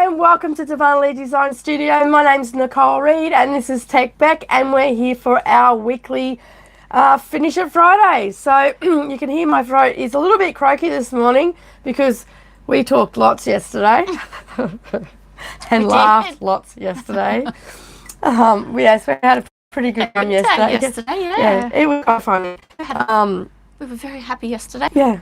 and welcome to Darvanalee Design Studio. My name's Nicole Reed and this is Tech Beck, and we're here for our weekly Finish It Friday. So you can hear my throat is a little bit croaky this morning because we talked lots yesterday and laughed lots yesterday. Yes, we had a pretty good one yesterday. Yeah, it was quite funny. We were very happy yesterday. Yeah.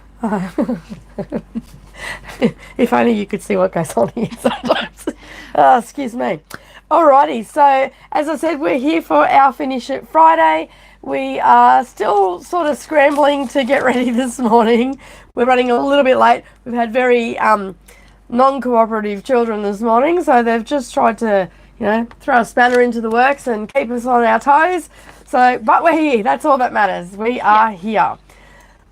If only you could see what goes on here sometimes. Excuse me. Alrighty, so as I said, we're here for our Finish It Friday. We are still sort of scrambling to get ready this morning. We're running a little bit late. We've had very non-cooperative children this morning, so they've just tried to, throw a spanner into the works and keep us on our toes. So, but we're here. That's all that matters. We are here.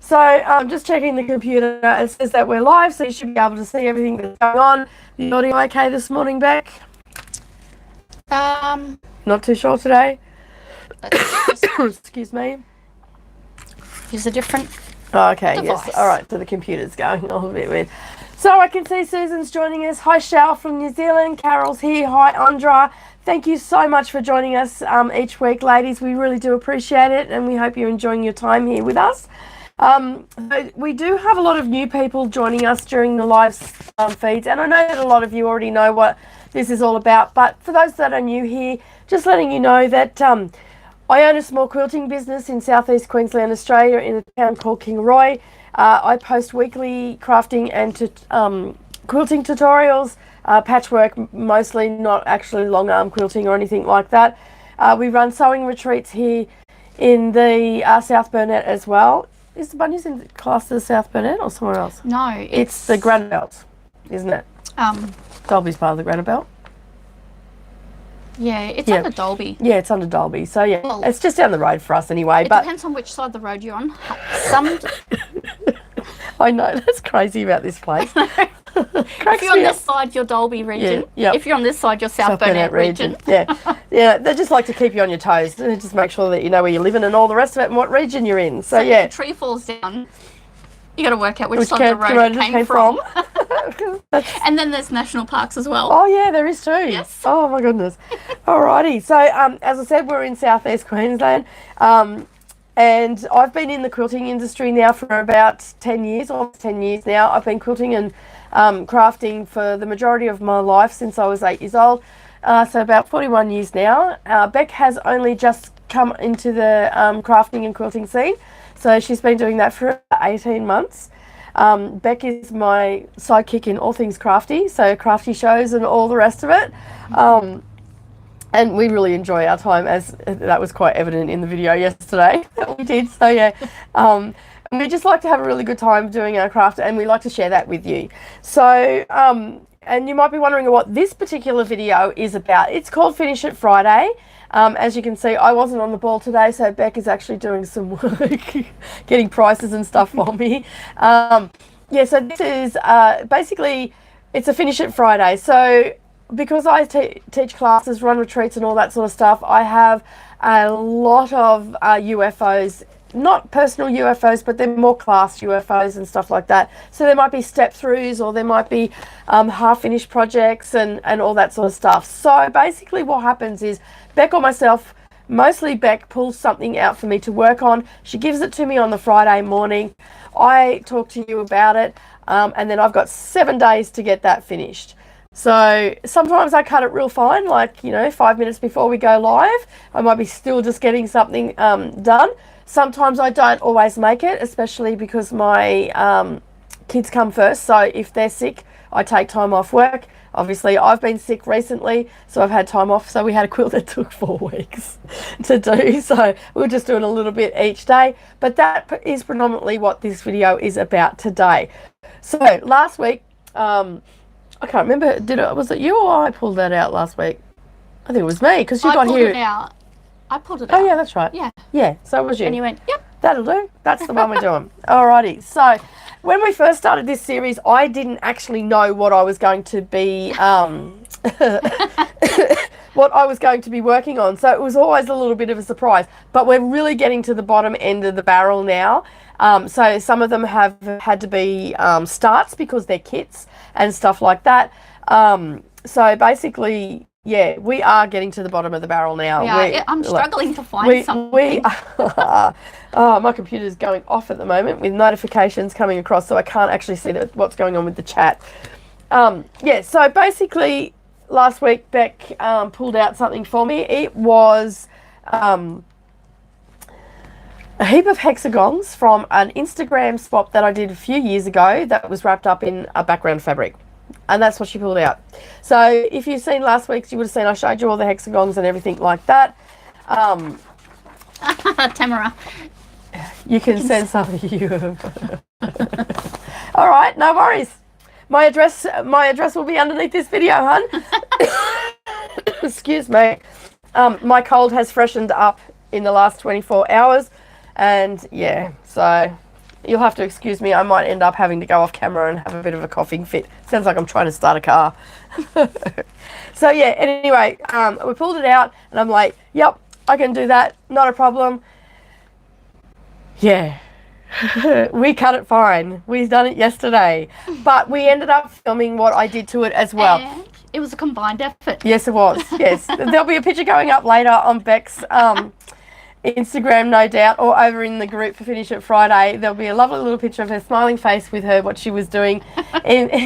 So I'm just checking the computer. It says that we're live, so you should be able to see everything that's going on. The audio okay this morning, Beck? Not too sure today. Excuse me. Use a different okay, device. Yes. All right, so the computer's going a little bit weird. So I can see Susan's joining us. Hi, Shal from New Zealand. Carol's here. Hi, Andra. Thank you so much for joining us each week, ladies. We really do appreciate it, and we hope you're enjoying your time here with us. We do have a lot of new people joining us during the live feeds, and I know that a lot of you already know what this is all about, but for those that are new here, just letting you know that I own a small quilting business in southeast Queensland, Australia, in a town called Kingaroy. I post weekly crafting and quilting tutorials, patchwork mostly, not actually long arm quilting or anything like that. We run sewing retreats here in the South Burnett as well. Is the Bunnies in class as South Burnett or somewhere else? No, it's the Granite Belt, isn't it? Dalby's part of the Granite Belt. Yeah, it's under Dalby. Yeah, it's under Dalby. So yeah, well, it's just down the road for us anyway. It depends on which side of the road you're on. Some. I know, that's crazy about this place. If you're on this side, you're Dalby region. Yeah, If you're on this side, you're South Burnett region. Yeah, they just like to keep you on your toes. They just make sure that you know where you're living and all the rest of it and what region you're in. So yeah. If a tree falls down, you got to work out which side of the road it came from. And then there's national parks as well. Oh yeah, there is too. Yes. Oh my goodness. Alrighty. So as I said, we're in southeast Queensland. And I've been in the quilting industry now for about 10 years, almost 10 years now. I've been quilting and crafting for the majority of my life since I was 8 years old. So about 41 years now. Beck has only just come into the crafting and quilting scene. So she's been doing that for 18 months. Beck is my sidekick in all things crafty, so crafty shows and all the rest of it. And we really enjoy our time, as that was quite evident in the video yesterday that we did. So yeah, we just like to have a really good time doing our craft, and we like to share that with you. So, and you might be wondering what this particular video is about. It's called Finish It Friday. As you can see, I wasn't on the ball today, so Beck is actually doing some work, getting prices and stuff for me. Yeah, so this is basically, it's a Finish It Friday. So because I teach classes, run retreats and all that sort of stuff, I have a lot of UFOs, not personal UFOs, but they're more class UFOs and stuff like that. So there might be step throughs, or there might be half finished projects and all that sort of stuff. So basically what happens is Beck or myself, mostly Beck, pulls something out for me to work on. She gives it to me on the Friday morning. I talk to you about it, and then I've got 7 days to get that finished. So sometimes I cut it real fine, like 5 minutes before we go live. I might be still just getting something done. Sometimes I don't always make it, especially because my kids come first. So if they're sick, I take time off work. Obviously, I've been sick recently, so I've had time off. So we had a quilt that took 4 weeks to do. So we're just doing a little bit each day. But that is predominantly what this video is about today. So last week, I can't remember, was it you or I pulled that out last week? I think it was me, because you got here. I pulled it out. Oh yeah, that's right. Yeah, so it was you. And you went, yep. That'll do. That's the one we're doing. Alrighty, so when we first started this series, I didn't actually know what I was going to be what I was going to be working on. So it was always a little bit of a surprise. But we're really getting to the bottom end of the barrel now. So some of them have had to be starts because they're kits and stuff like that. So basically, yeah, we are getting to the bottom of the barrel now. I'm struggling to find something. My computer's going off at the moment with notifications coming across, so I can't actually see what's going on with the chat. So basically, last week Beck pulled out something for me. It was a heap of hexagons from an Instagram swap that I did a few years ago that was wrapped up in a background fabric. And that's what she pulled out. So if you've seen last week's, you would have seen I showed you all the hexagons and everything like that. Tamara. You can send some of you. All right, no worries. My address will be underneath this video, hun. Excuse me. My cold has freshened up in the last 24 hours. And yeah, so you'll have to excuse me. I might end up having to go off camera and have a bit of a coughing fit. Sounds like I'm trying to start a car. So yeah, anyway, we pulled it out and I'm like, yep, I can do that. Not a problem. Yeah. We cut it fine. We've done it yesterday. But we ended up filming what I did to it as well. And it was a combined effort. Yes, it was. Yes. There'll be a picture going up later on Beck's Instagram, no doubt, or over in the group for Finish It Friday. There'll be a lovely little picture of her smiling face with her, what she was doing in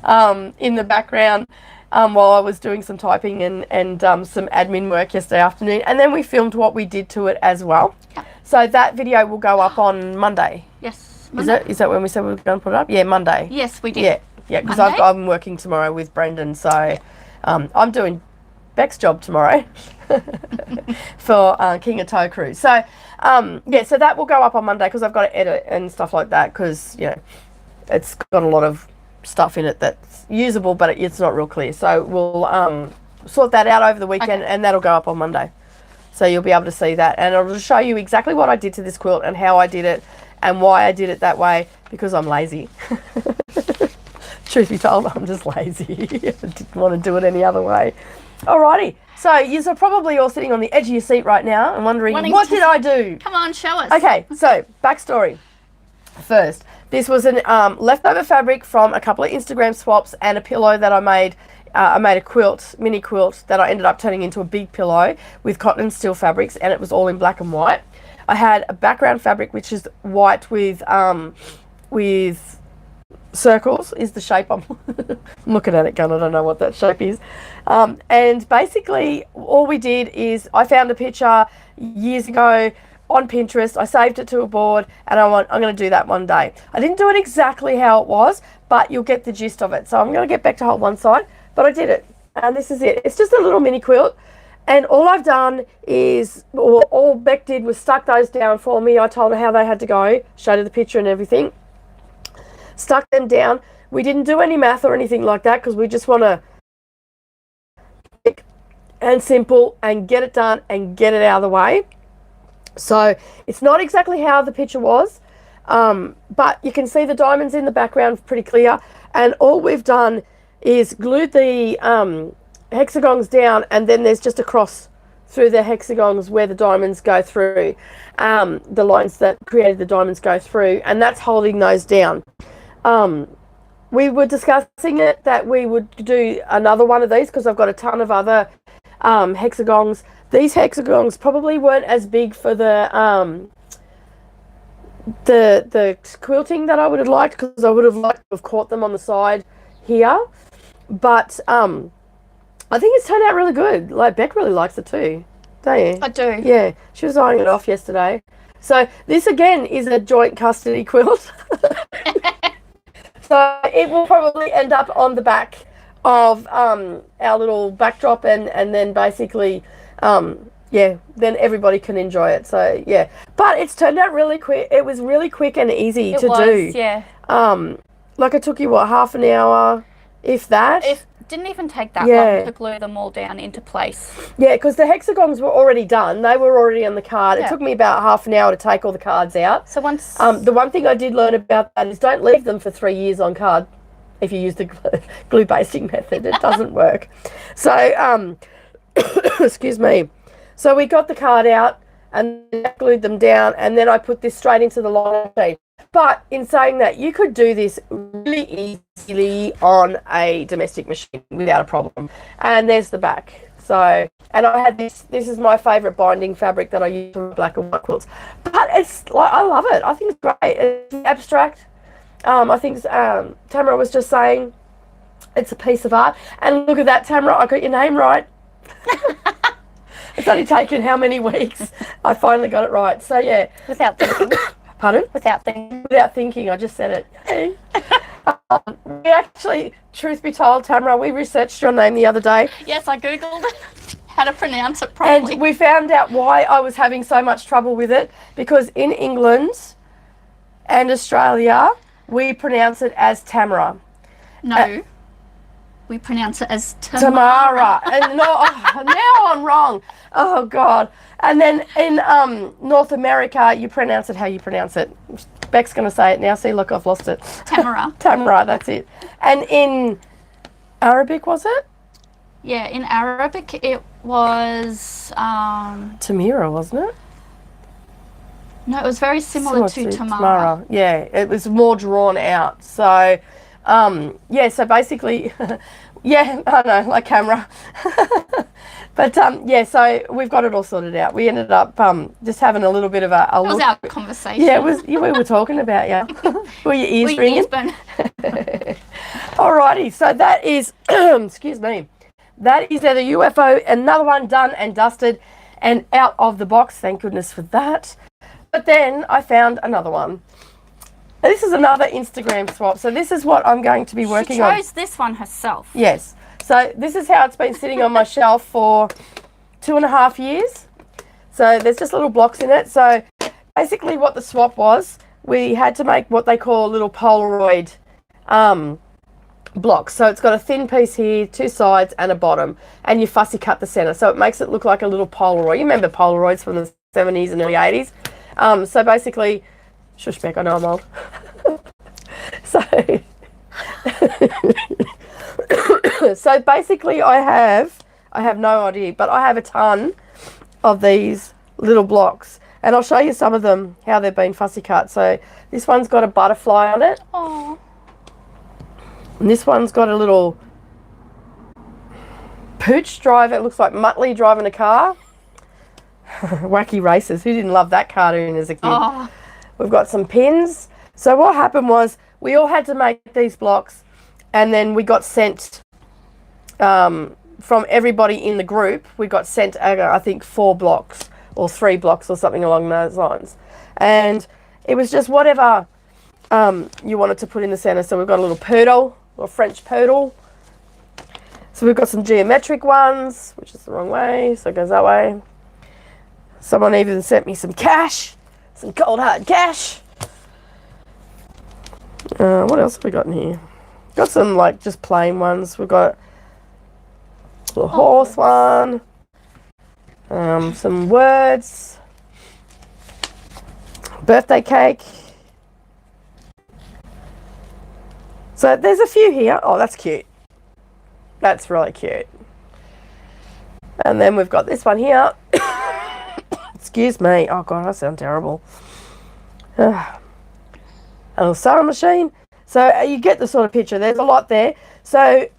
the background while I was doing some typing and some admin work yesterday afternoon. And then we filmed what we did to it as well. Yeah. So that video will go up on Monday. Yes. Monday. Is that when we said we were going to put it up? Yeah, Monday. Yes, we did. Yeah, because I'm working tomorrow with Brendan, so I'm doing Beck's job tomorrow for Kingaroy Qd. So so that will go up on Monday because I've got to edit and stuff like that because it's got a lot of stuff in it that's usable, but it's not real clear. So we'll sort that out over the weekend, and that'll go up on Monday. So you'll be able to see that, and I'll just show you exactly what I did to this quilt and how I did it and why I did it that way, because I'm lazy. Truth be told, I'm just lazy. I didn't want to do it any other way. Alrighty, so you're probably all sitting on the edge of your seat right now and wondering, what did I do? Come on, show us. Okay, so backstory. First, this was an leftover fabric from a couple of Instagram swaps and a pillow that I made. I made a quilt, mini quilt, that I ended up turning into a big pillow with cotton and steel fabrics, and it was all in black and white. I had a background fabric which is white with circles is the shape. I'm looking at it going, I don't know what that shape is. And basically all we did is I found a picture years ago on Pinterest. I saved it to a board and I'm going to do that one day. I didn't do it exactly how it was, but you'll get the gist of it. So I'm going to get back to hold one side, but I did it. And this is it. It's just a little mini quilt. And all I've done is, all Beck did was stuck those down for me. I told her how they had to go, showed her the picture and everything. Stuck them down. We didn't do any math or anything like that because we just want to quick and simple and get it done and get it out of the way. So it's not exactly how the picture was, but you can see the diamonds in the background pretty clear. And all we've done is glued the hexagons down, and then there's just a cross through the hexagons where the diamonds go through, the lines that created the diamonds go through, and that's holding those down. We were discussing it that we would do another one of these because I've got a ton of other hexagons. These hexagons probably weren't as big for the quilting that I would have liked, because I would have liked to have caught them on the side here, but I think it's turned out really good. Like, Beck really likes it too, don't you? I do. Yeah, she was eyeing it off yesterday. So this again is a joint custody quilt. So it will probably end up on the back of our little backdrop, and then basically, then everybody can enjoy it. So yeah, but it's turned out really quick. It was really quick and easy to do. Yeah. Like, it took you half an hour, if that. It didn't even take that long to glue them all down into place. Yeah, because the hexagons were already done. They were already on the card. Yeah. It took me about half an hour to take all the cards out. So once... the one thing I did learn about that is don't leave them for 3 years on card if you use the glue basting method. It doesn't work. So, excuse me. So we got the card out and glued them down, and then I put this straight into the liner sheet. But in saying that, you could do this really easily on a domestic machine without a problem. And there's the back. So, and I had this is my favourite binding fabric that I use for black and white quilts. But it's like, I love it. I think it's great. It's abstract. I think Tamara was just saying it's a piece of art. And look at that, Tamara, I got your name right. It's only taken how many weeks? I finally got it right. So, yeah. Without thinking. Pardon? Without thinking. Without thinking, I just said it. Hey. We actually, truth be told, Tamara, we researched your name the other day. Yes, I googled how to pronounce it properly. And we found out why I was having so much trouble with it, because in England and Australia, we pronounce it as Tamara. No, we pronounce it as Tamara. And no, now I'm wrong. Oh, God. And then in North America, you pronounce it how you pronounce it. Beck's going to say it now. See, look, I've lost it. Tamara. Tamara, that's it. And in Arabic, was it? Yeah, in Arabic, it was... Tamira, wasn't it? No, it was very similar to Tamara. Yeah, it was more drawn out. So, yeah, so basically, yeah, I know, like camera. But, yeah, so we've got it all sorted out. We ended up just having a little bit of a look. It was our conversation. Yeah, it was. Yeah, we were talking about you. Were your ears ringing? Alrighty, so that is, excuse me, that is the UFO, another one done and dusted and out of the box. Thank goodness for that. But then I found another one. This is another Instagram swap. So this is what I'm going to be working on. She chose this one herself. Yes. So this is how it's been sitting on my shelf for 2.5 years. So there's just little blocks in it. So basically what the swap was, we had to make what they call little Polaroid blocks. So it's got a thin piece here, 2 sides and a bottom, and you fussy cut the center. So it makes it look like a little Polaroid. You remember Polaroids from the 70s and early 80s? So basically, shush Beck, I know I'm old. So basically I have no idea, but I have a ton of these little blocks, and I'll show you some of them, how they've been fussy cut. So this one's got a butterfly on it. Oh. And this one's got a little pooch driver. It looks like Muttley driving a car. Wacky Races. Who didn't love that cartoon as a kid? Oh. We've got some pins. So what happened was we all had to make these blocks, and then we got sent from everybody in the group. We got sent, I think, 4 blocks or 3 blocks or something along those lines. And it was just whatever you wanted to put in the center. So we've got a little poodle, or French poodle. So we've got some geometric ones, which is the wrong way, so it goes that way. Someone even sent me some cash, some cold hard cash. What else have we got in here? Got some like just plain ones. We've got a little horse one, some words, birthday cake. So there's a few here. Oh, that's cute. That's really cute. And then we've got this one here. Excuse me. Oh, God, I sound terrible. A little sewing machine. So you get the sort of picture. There's a lot there. So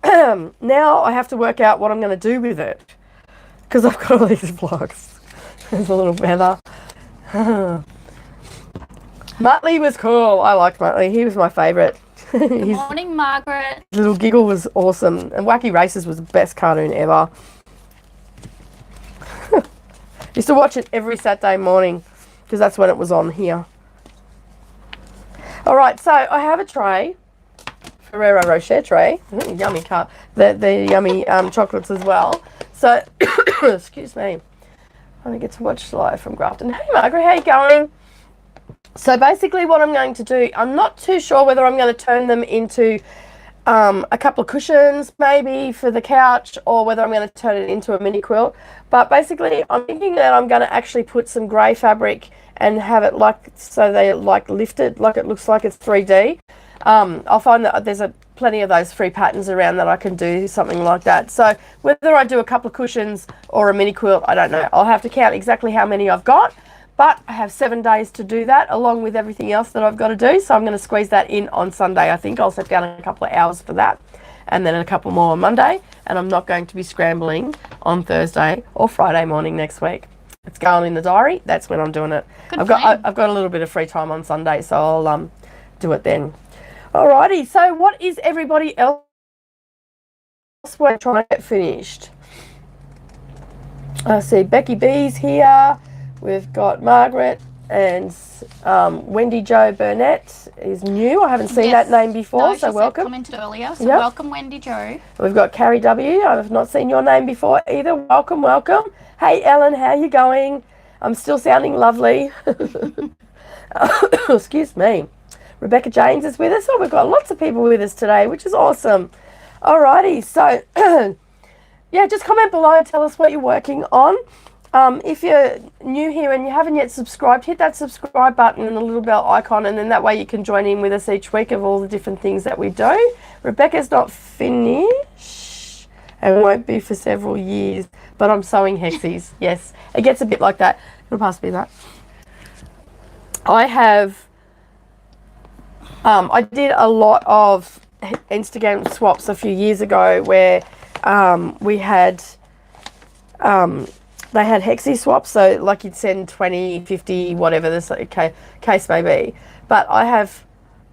now I have to work out what I'm going to do with it, because I've got all these blocks. There's a little feather. Muttley was cool. I liked Muttley. He was my favourite. Good morning, Margaret. Little Giggle was awesome, and Wacky Races was the best cartoon ever. Used to watch it every Saturday morning because that's when it was on here. All right, so I have a tray, Ferrero Rocher tray, yummy cut, the yummy chocolates as well. So, excuse me, I get to watch live from Grafton. Hey Margaret, how you going? So basically what I'm going to do, I'm not too sure whether I'm going to turn them into a couple of cushions maybe for the couch, or whether I'm going to turn it into a mini quilt. But basically I'm thinking that I'm going to actually put some grey fabric and have it like, so they like lifted, like it looks like it's 3D. I'll find that there's plenty of those free patterns around that I can do something like that. So whether I do a couple of cushions or a mini quilt, I don't know. I'll have to count exactly how many I've got. But I have 7 days to do that, along with everything else that I've got to do. So I'm going to squeeze that in on Sunday. I think I'll set down a couple of hours for that, and then a couple more on Monday. And I'm not going to be scrambling on Thursday or Friday morning next week. It's going in the diary. That's when I'm doing it. I've got a little bit of free time on Sunday, so I'll do it then. Alrighty. So what is everybody else trying to get finished? I see Becky B's here. We've got Margaret and Wendy Jo Burnett is new. I haven't seen that name before, so welcome. Commented earlier, so welcome Wendy Jo. We've got Carrie W. I've not seen your name before either. Welcome, welcome. Hey Ellen, how you going? I'm still sounding lovely. Excuse me. Rebecca James is with us. Oh, we've got lots of people with us today, which is awesome. Alrighty, so yeah, just comment below and tell us what you're working on. If you're new here and you haven't yet subscribed, hit that subscribe button and the little bell icon, and then that way you can join in with us each week of all the different things that we do. Rebecca's not finished and won't be for several years, but I'm sewing hexies. Yes, it gets a bit like that. It'll pass me that. I have, I did a lot of Instagram swaps a few years ago where we had, they had hexie swaps, so like you'd send 20, 50, whatever the case may be. But I have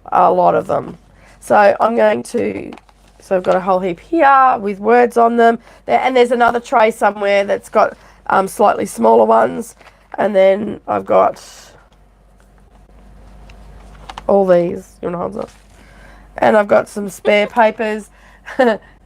a lot of them. So I'm going to, so I've got a whole heap here with words on them. And there's another tray somewhere that's got slightly smaller ones. And then I've got all these. You want to hold them? And I've got some spare papers.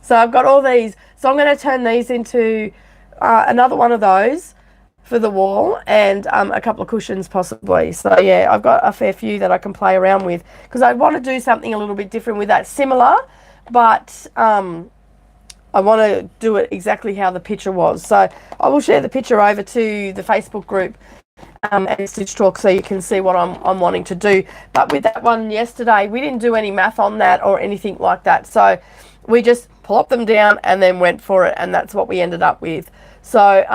So I've got all these. So I'm going to turn these into another one of those for the wall, and a couple of cushions possibly. So yeah, I've got a fair few that I can play around with, because I want to do something a little bit different with that, similar, but I want to do it exactly how the picture was. So I will share the picture over to the Facebook group and Stitch Talk, so you can see what I'm wanting to do. But with that one yesterday, we didn't do any math on that or anything like that, so we just plopped them down and then went for it, and that's what we ended up with. So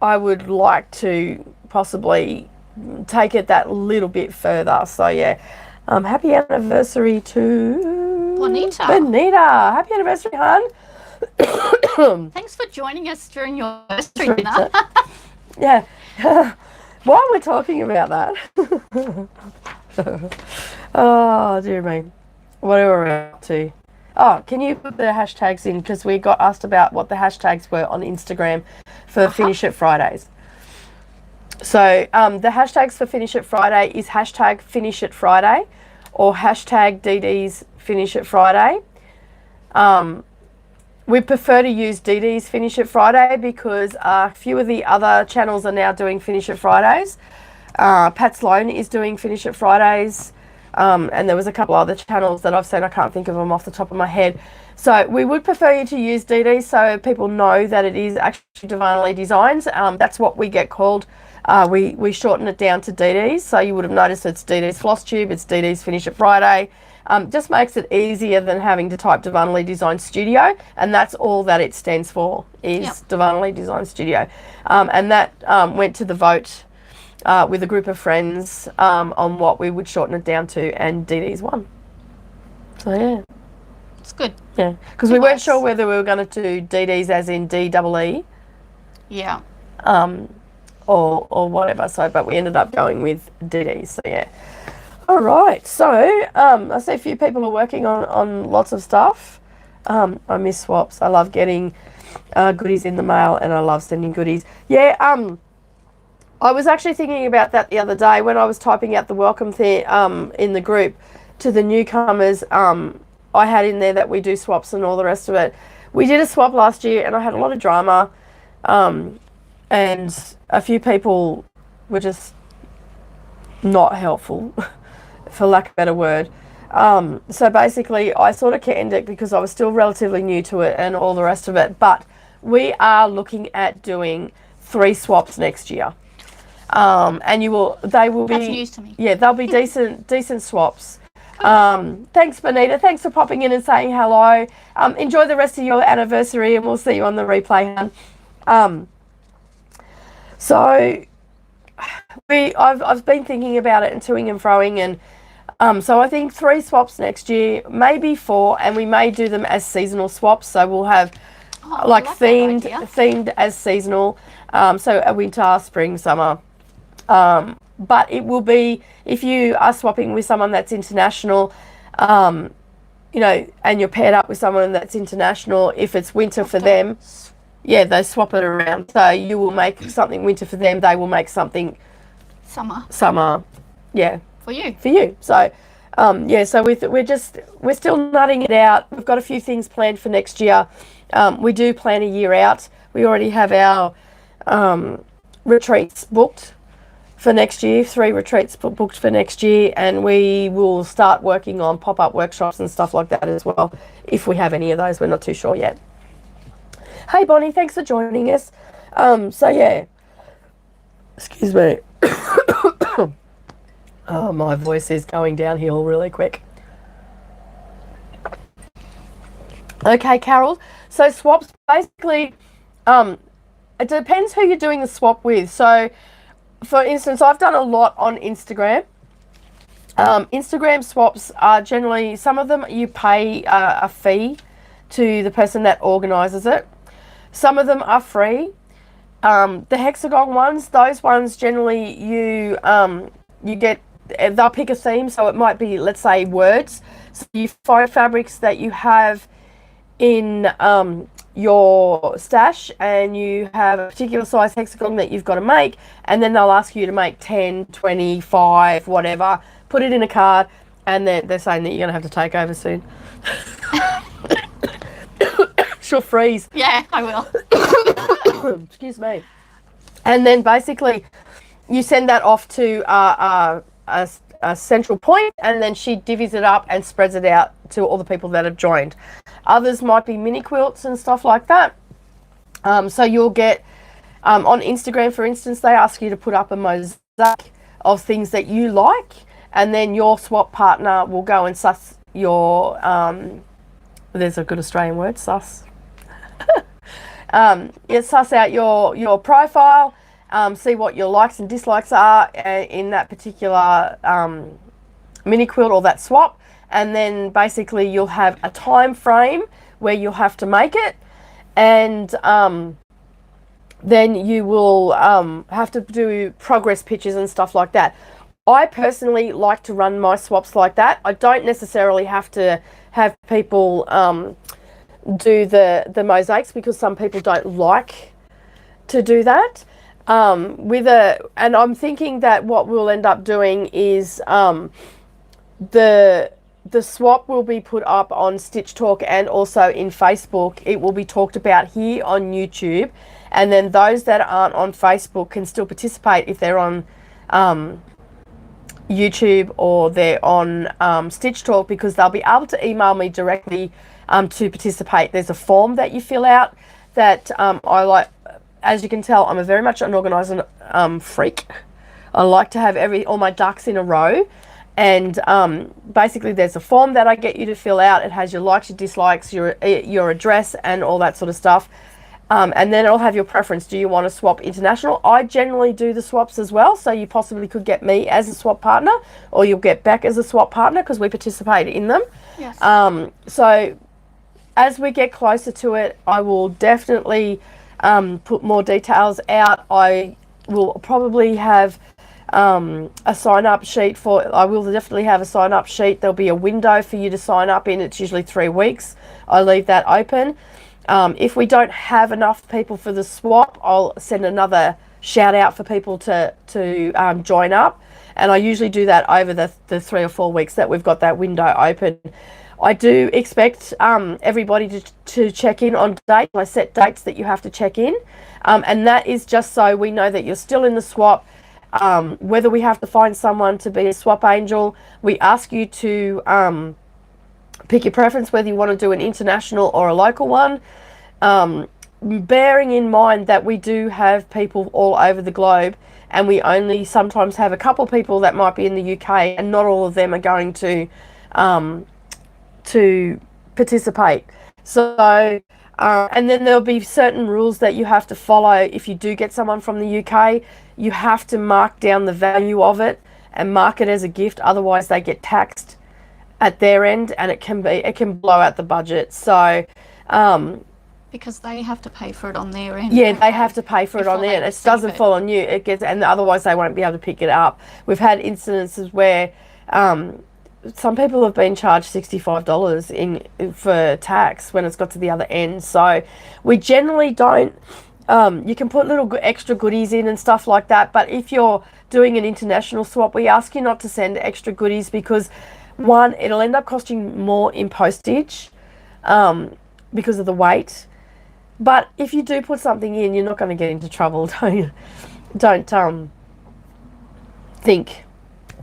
I would like to possibly take it that little bit further. So yeah, happy anniversary to Bonita. Happy anniversary, hon. Thanks for joining us during your anniversary dinner. Yeah. While we're talking about that, oh dear me, what are we up to? Oh, can you put the hashtags in, because we got asked about what the hashtags were on Instagram for Finish It Fridays. So the hashtags for Finish It Friday is hashtag Finish It Friday or hashtag DD's Finish It Friday. We prefer to use DD's Finish It Friday because a few of the other channels are now doing Finish It Fridays. Pat Sloan is doing Finish It Fridays. And there was a couple other channels that I've seen. I can't think of them off the top of my head. So we would prefer you to use DD, so people know that it is actually Darvanalee Designs. That's what we get called. We shorten it down to DD's, so you would have noticed it's DD's Floss Tube, it's DD's Finish It Friday. Just makes it easier than having to type Darvanalee Design Studio, and that's all that it stands for, is Darvanalee Design Studio. And that went to the vote with a group of friends on what we would shorten it down to, and DD's won. So yeah, it's good. Yeah, because we weren't sure whether we were going to do DD's as in DEE, yeah, or whatever. So, but we ended up going with DD's. So yeah. All right. So I see a few people are working on lots of stuff. I miss swaps. I love getting goodies in the mail, and I love sending goodies. Yeah. I was actually thinking about that the other day when I was typing out the welcome thing in the group to the newcomers. I had in there that we do swaps and all the rest of it. We did a swap last year, and I had a lot of drama, and a few people were just not helpful, for lack of a better word. So basically, I sort of canned it because I was still relatively new to it and all the rest of it. But we are looking at doing 3 swaps next year. And they will be. That's news to me. Yeah, they'll be decent swaps. Thanks, Bonita. Thanks for popping in and saying hello. Enjoy the rest of your anniversary, and we'll see you on the replay, hun. So I've been thinking about it and toing and froing, and so I think 3 swaps next year, maybe 4, and we may do them as seasonal swaps. So we'll have like themed as seasonal. So a winter, spring, summer. But it will be, if you are swapping with someone that's international, you know, and you're paired up with someone that's international, if it's winter for them, yeah, they swap it around. So you will make something winter for them, they will make something summer, yeah, for you. So yeah, so we're still nutting it out. We've got a few things planned for next year. We do plan a year out. We already have our retreats booked for next year, 3 retreats booked for next year, and we will start working on pop-up workshops and stuff like that as well, if we have any of those. We're not too sure yet. Hey Bonnie, thanks for joining us. So yeah, excuse me. Oh, my voice is going downhill really quick. Okay, Carol. So swaps, basically, it depends who you're doing the swap with. So for instance, I've done a lot on Instagram. Instagram swaps are generally, some of them you pay a fee to the person that organises it. Some of them are free. The hexagon ones, those ones generally you get, they'll pick a theme. So it might be, let's say, words. So you find fabrics that you have in your stash, and you have a particular size hexagon that you've got to make, and then they'll ask you to make 10, 25, whatever, put it in a card, and they're saying that you're going to have to take over soon. She'll freeze. Yeah, I will. Excuse me. And then basically you send that off to a central point, and then she divvies it up and spreads it out to all the people that have joined. Others might be mini quilts and stuff like that. So you'll get, on Instagram, for instance, they ask you to put up a mosaic of things that you like, and then your swap partner will go and suss your, there's a good Australian word, suss. Suss out your profile, see what your likes and dislikes are in that particular mini quilt or that swap, and then basically you'll have a time frame where you'll have to make it, and then you will have to do progress pictures and stuff like that. I personally like to run my swaps like that. I don't necessarily have to have people do the mosaics, because some people don't like to do that. And I'm thinking that what we'll end up doing is the swap will be put up on Stitch Talk and also in Facebook. It will be talked about here on YouTube, and then those that aren't on Facebook can still participate if they're on YouTube or they're on Stitch Talk, because they'll be able to email me directly to participate. There's a form that you fill out that I like. As you can tell, I'm very much an organising freak. I like to have all my ducks in a row, and basically there's a form that I get you to fill out. It has your likes, your dislikes, your address, and all that sort of stuff. And then it'll have your preference. Do you want to swap international? I generally do the swaps as well, so you possibly could get me as a swap partner, or you'll get Beck as a swap partner, because we participate in them. Yes. So as we get closer to it, I will definitely put more details out. I will probably have a sign-up sheet I will definitely have a sign-up sheet. There'll be a window for you to sign up in. It's usually 3 weeks. I leave that open. If we don't have enough people for the swap, I'll send another shout out for people to join up, and I usually do that over the 3 or 4 weeks that we've got that window open. I do expect everybody to check in on dates. I set dates that you have to check in, and that is just so we know that you're still in the swap. Whether we have to find someone to be a swap angel, we ask you to pick your preference, whether you want to do an international or a local one, bearing in mind that we do have people all over the globe, and we only sometimes have a couple of people that might be in the UK, and not all of them are going to participate. So And then there'll be certain rules that you have to follow. If you do get someone from the UK, you have to mark down the value of it and mark it as a gift. Otherwise, they get taxed at their end, and it can blow out the budget. So, because they have to pay for it on their end. Yeah, they have to pay for it on their end. It doesn't fall on you. It gets, and otherwise they won't be able to pick it up. We've had incidences where some people have been charged $65 for tax when it's got to the other end. So we generally don't. You can put little extra goodies in and stuff like that. But if you're doing an international swap, we ask you not to send extra goodies because, one, it'll end up costing more in postage because of the weight. But if you do put something in, you're not going to get into trouble. Don't think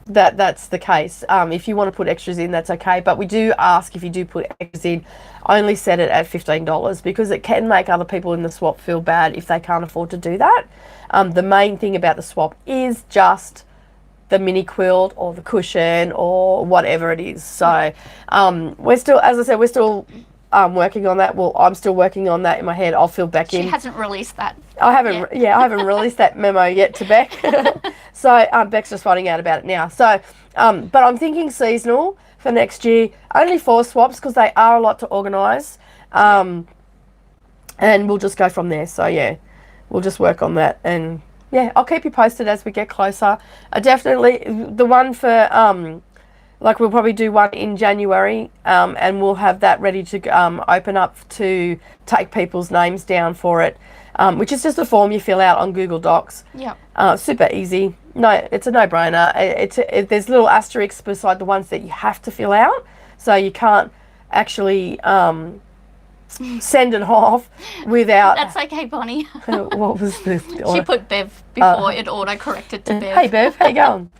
that that's the case. If you want to put extras in, that's okay. But we do ask, if you do put extras in, only set it at $15 because it can make other people in the swap feel bad if they can't afford to do that. The main thing about the swap is just the mini quilt or the cushion or whatever it is. So we're still, as I said, we're still working on that. Well, I'm still working on that in my head. I'll fill Beck in. She hasn't released that. I haven't. Yeah, I haven't released that memo yet to Beck. So Beck's just finding out about it now. So, but I'm thinking seasonal for next year. Only 4 swaps because they are a lot to organise, and we'll just go from there. So yeah, we'll just work on that, and yeah, I'll keep you posted as we get closer. I definitely the one for like we'll probably do one in January, and we'll have that ready to open up to take people's names down for it, which is just a form you fill out on Google Docs. Yeah. Super easy. No, it's a no-brainer. There's little asterisks beside the ones that you have to fill out, so you can't actually send it off without... That's okay, Bonnie. What was this? She put Bev before it auto-corrected to Bev. Hey, Bev, how you going?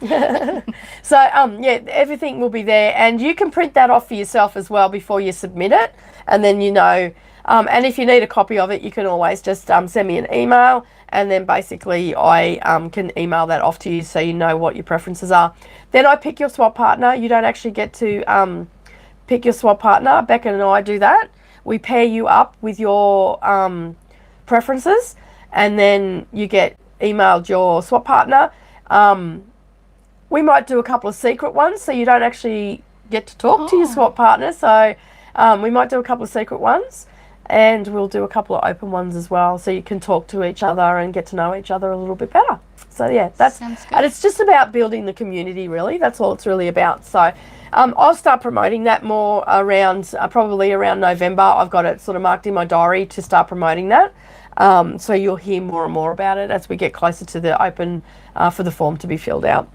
So, yeah, everything will be there, and you can print that off for yourself as well before you submit it, and then you know... and if you need a copy of it, you can always just send me an email, and then basically I can email that off to you so you know what your preferences are. Then I pick your swap partner. You don't actually get to pick your swap partner. Becca and I do that. We pair you up with your preferences, and then you get emailed your swap partner. We might do a couple of secret ones, so you don't actually get to talk to your swap partner. So we might do a couple of secret ones, and we'll do a couple of open ones as well, so you can talk to each other and get to know each other a little bit better. So yeah, sounds good. And it's just about building the community, really. That's all it's really about. So I'll start promoting that more around probably around November. I've got it sort of marked in my diary to start promoting that. So you'll hear more and more about it as we get closer to the open for the form to be filled out.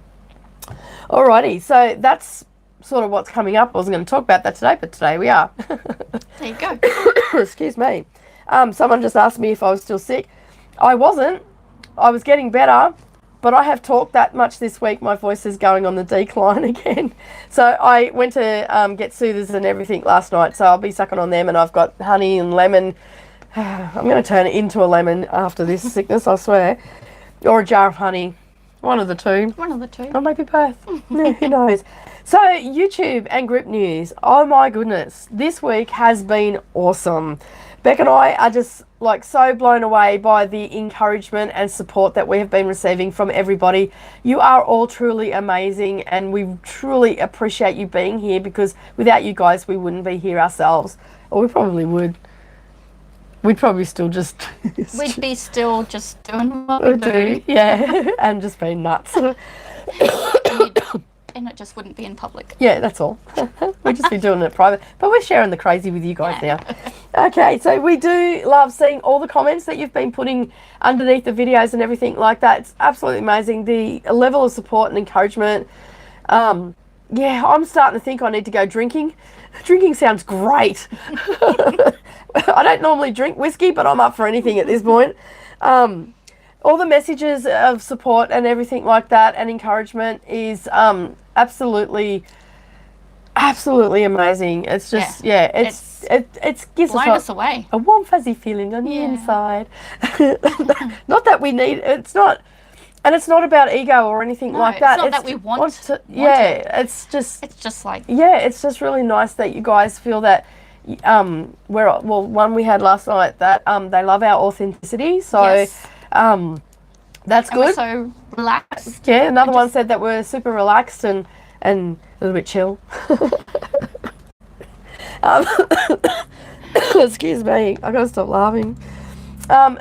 Alrighty, so that's sort of what's coming up. I wasn't going to talk about that today, but today we are. There you go. Excuse me. Someone just asked me if I was still sick. I wasn't. I was getting better, but I have talked that much this week. My voice is going on the decline again. So I went to get soothers and everything last night, so I'll be sucking on them, and I've got honey and lemon. I'm going to turn it into a lemon after this sickness, I swear. Or a jar of honey. One of the two. One of the two. Or maybe both. Who knows? So, YouTube and group news. Oh my goodness. This week has been awesome. Beck and I are just like so blown away by the encouragement and support that we have been receiving from everybody. You are all truly amazing, and we truly appreciate you being here, because without you guys, we wouldn't be here ourselves. Or we probably would. We'd probably still just... We'd be still just doing what we do. Yeah, and just being nuts. And it just wouldn't be in public. Yeah, that's all. We'd just be doing it private. But we're sharing the crazy with you guys now. Okay, so we do love seeing all the comments that you've been putting underneath the videos and everything like that. It's absolutely amazing. The level of support and encouragement. Yeah, I'm starting to think I need to go drinking. Drinking sounds great. I don't normally drink whiskey, but I'm up for anything at this point. All the messages of support and everything like that and encouragement is absolutely amazing. It's just, it gives us away. A warm fuzzy feeling on the inside. Not that we need, it's not, and it's not about ego or anything like that. It's not that we want to. It's just like... It's just like... Yeah, it's just really nice that you guys feel that one we had last night that they love our authenticity. So Yes. That's And we're good. so relaxed. Yeah, another one said that we're super relaxed and a little bit chill. Excuse me, I gotta stop laughing.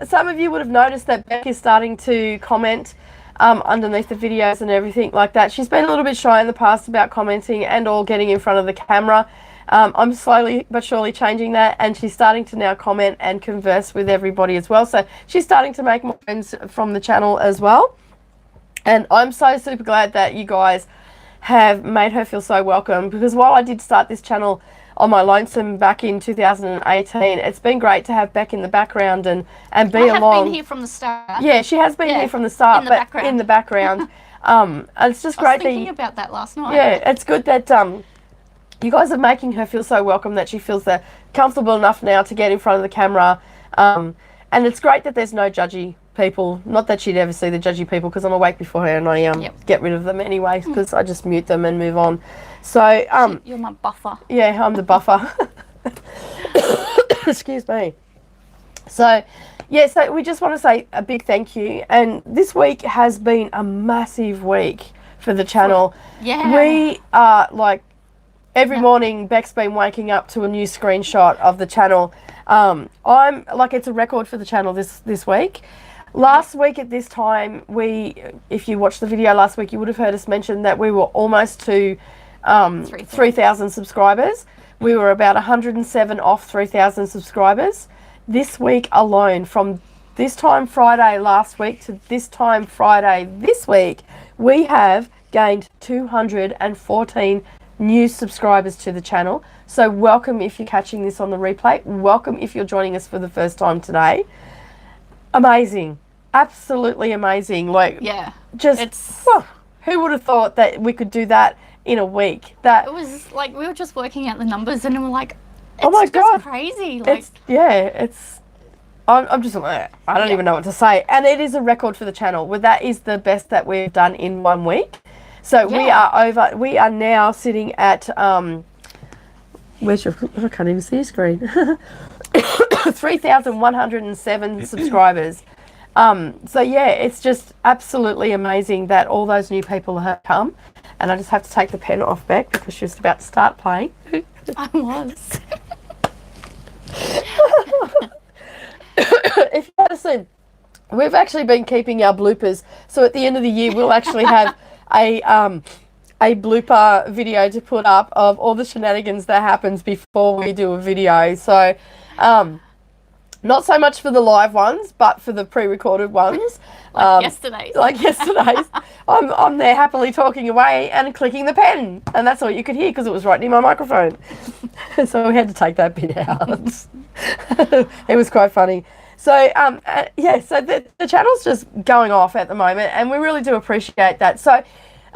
Some of you would have noticed that Beck is starting to comment underneath the videos and everything like that. She's been a little bit shy in the past about commenting and or getting in front of the camera. I'm slowly but surely changing that, and she's starting to now comment and converse with everybody as well. So she's starting to make more friends from the channel as well. And I'm so super glad that you guys have made her feel so welcome, because while I did start this channel on my lonesome back in 2018, it's been great to have Beck in the background and be along. I have been here from the start. Yeah, she has been here from the start, in the background. It's just great. I was thinking about that last night. Yeah, it's good that you guys are making her feel so welcome, that she feels comfortable enough now to get in front of the camera. And it's great that there's no judgy people. Not that she'd ever see the judgy people, because I'm awake before her and I get rid of them anyway, because I just mute them and move on. So you're my buffer. Yeah, I'm the buffer. Excuse me. So yeah, so we just want to say a big thank you. And this week has been a massive week for the channel. Yeah. We are like, every morning Beck's been waking up to a new screenshot of the channel. I'm like, it's a record for the channel this week. Last week at this time, if you watched the video last week, you would have heard us mention that we were almost to 3,000 subscribers. We were about 107 off 3,000 subscribers. This week alone, from this time Friday last week to this time Friday this week, we have gained 214 new subscribers to the channel. So welcome if you're catching this on the replay. Welcome if you're joining us for the first time today. Amazing. Absolutely amazing. Like, yeah, just who would have thought that we could do that in a week? That it was like we were just working out the numbers and we were like, oh my God, crazy. Like, I'm just like, I don't even know what to say. And it is a record for the channel. Well, that is the best that we've done in 1 week. So we are now sitting at where's your, I can't even see your screen. 3,107 subscribers. So yeah, it's just absolutely amazing that all those new people have come. And I just have to take the pen off Beck because she was about to start playing. I was. If you listen, we've actually been keeping our bloopers. So at the end of the year, we'll actually have a blooper video to put up of all the shenanigans that happens before we do a video. So not so much for the live ones, but for the pre-recorded ones. Yesterday's. Like yesterday's. I'm there happily talking away and clicking the pen. And that's all you could hear because it was right near my microphone. So we had to take that bit out. It was quite funny. So, so the channel's just going off at the moment, and we really do appreciate that. So,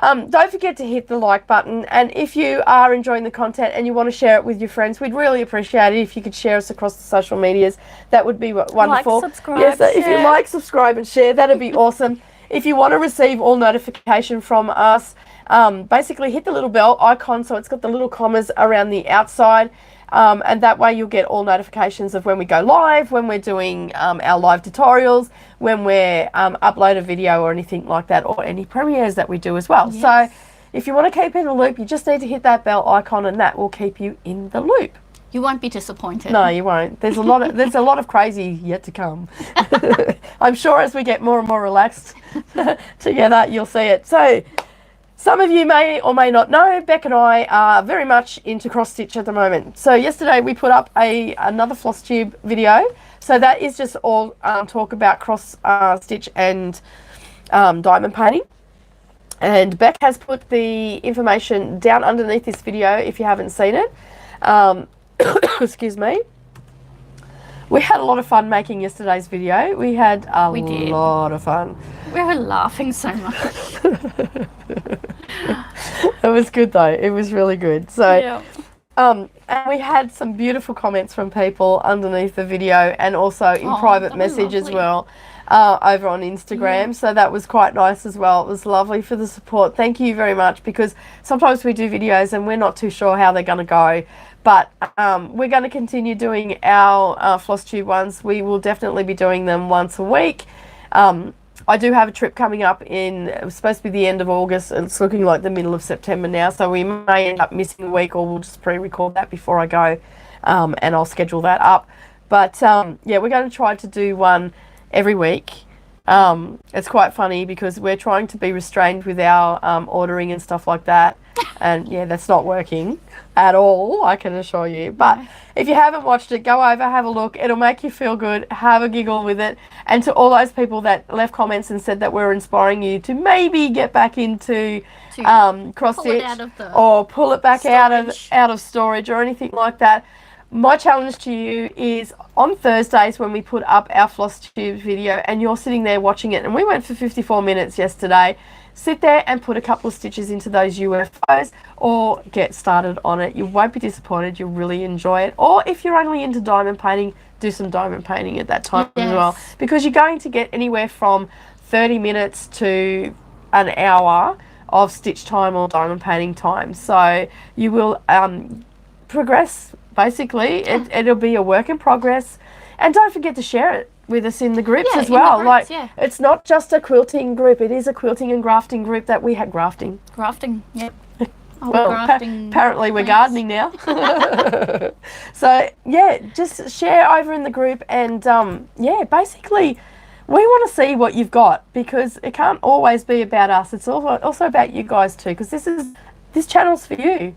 don't forget to hit the like button, and if you are enjoying the content and you want to share it with your friends, we'd really appreciate it if you could share us across the social medias. That would be wonderful. Like, subscribe, yes, if you like, subscribe and share, that'd be awesome. If you want to receive all notification from us, basically hit the little bell icon, so it's got the little commas around the outside. And that way you'll get all notifications of when we go live, when we're doing our live tutorials, when we're upload a video or anything like that, or any premieres that we do as well. Yes. So if you want to keep in the loop, you just need to hit that bell icon and that will keep you in the loop. You won't be disappointed. No, you won't. There's a lot of crazy yet to come. I'm sure as we get more and more relaxed together, you'll see it. So some of you may or may not know, Beck and I are very much into cross stitch at the moment. So yesterday we put up another floss tube video. So that is just all talk about cross stitch and diamond painting. And Beck has put the information down underneath this video if you haven't seen it. Excuse me. We had a lot of fun making yesterday's video. We had a lot of fun. We were laughing so much. It was good though. It was really good. So, and we had some beautiful comments from people underneath the video and also in private message as well over on Instagram. Yeah. So that was quite nice as well. It was lovely for the support. Thank you very much, because sometimes we do videos and we're not too sure how they're going to go. But we're going to continue doing our floss tube ones. We will definitely be doing them once a week. I do have a trip coming up it was supposed to be the end of August, and it's looking like the middle of September now, so we may end up missing a week, or we'll just pre-record that before I go, and I'll schedule that up. But yeah, we're going to try to do one every week. It's quite funny because we're trying to be restrained with our ordering and stuff like that, and yeah, that's not working at all, I can assure you. But if you haven't watched it, go over, have a look. It'll make you feel good, have a giggle with it. And to all those people that left comments and said that we're inspiring you to maybe get back into cross stitch or pull it back out of storage or anything like that, my challenge to you is on Thursdays when we put up our floss tube video and you're sitting there watching it, and we went for 54 minutes yesterday, sit there and put a couple of stitches into those UFOs or get started on it. You won't be disappointed. You'll really enjoy it. Or if you're only into diamond painting, do some diamond painting at that time as well, because you're going to get anywhere from 30 minutes to an hour of stitch time or diamond painting time. So you will progress. Basically, it'll be a work in progress, and don't forget to share it with us in the groups as well. It's not just a quilting group; it is a quilting and grafting group that we had grafting. Yep. Well, apparently we're gardening now. So yeah, just share over in the group, and yeah, basically, we want to see what you've got, because it can't always be about us. It's also about you guys too, because this channel's for you.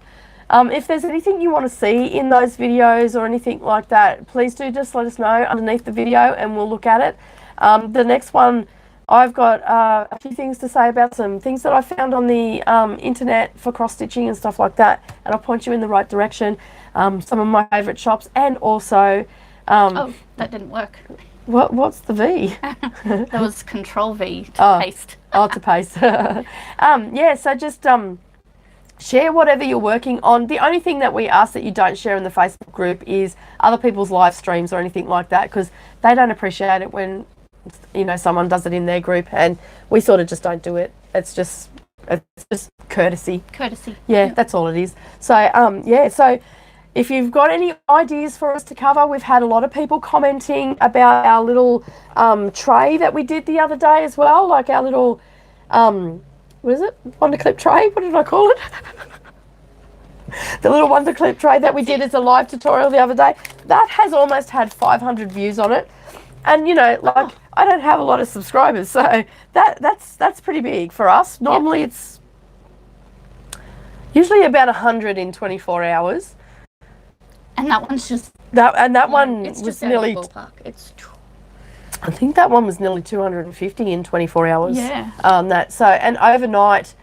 If there's anything you want to see in those videos or anything like that, please do just let us know underneath the video and we'll look at it. The next one, I've got a few things to say about some things that I found on the internet for cross-stitching and stuff like that, and I'll point you in the right direction. Some of my favourite shops, and also... oh, that didn't work. What's the V? That was Control V to paste. To paste. Yeah, so just... share whatever you're working on. The only thing that we ask that you don't share in the Facebook group is other people's live streams or anything like that, because they don't appreciate it when, you know, someone does it in their group, and we sort of just don't do it. It's just courtesy. Yeah, that's all it is. So yeah, so if you've got any ideas for us to cover, we've had a lot of people commenting about our little tray that we did the other day as well, like our little what is it? Wonder clip tray? What did I call it? The little wonder clip tray that we did as a live tutorial the other day. That has almost had 500 views on it. And, you know, like, I don't have a lot of subscribers, so that's pretty big for us. Normally it's usually about 100 in 24 hours. And that one's just... That one was nearly... It's... I think that one was nearly 250 in 24 hours. Yeah. And overnight,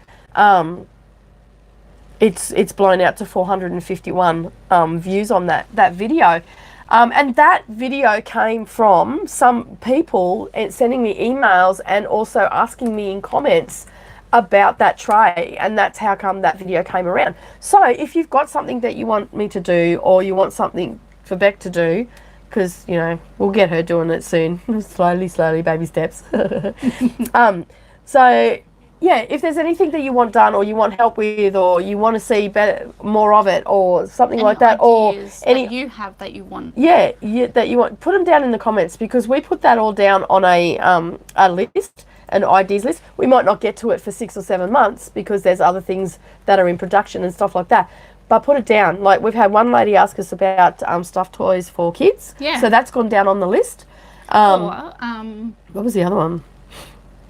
it's blown out to 451 views on that video. And that video came from some people sending me emails and also asking me in comments about that tray, and that's how come that video came around. So if you've got something that you want me to do, or you want something for Beck to do, because, you know, we'll get her doing it soon. slowly, baby steps. So, yeah, if there's anything that you want done, or you want help with, or you want to see more of it, or something like that, or any you have that you want. Yeah, that you want, put them down in the comments, because we put that all down on a list, an ideas list. We might not get to it for 6 or 7 months because there's other things that are in production and stuff like that. But put it down. Like, we've had one lady ask us about stuffed toys for kids. Yeah. So that's gone down on the list. What was the other one?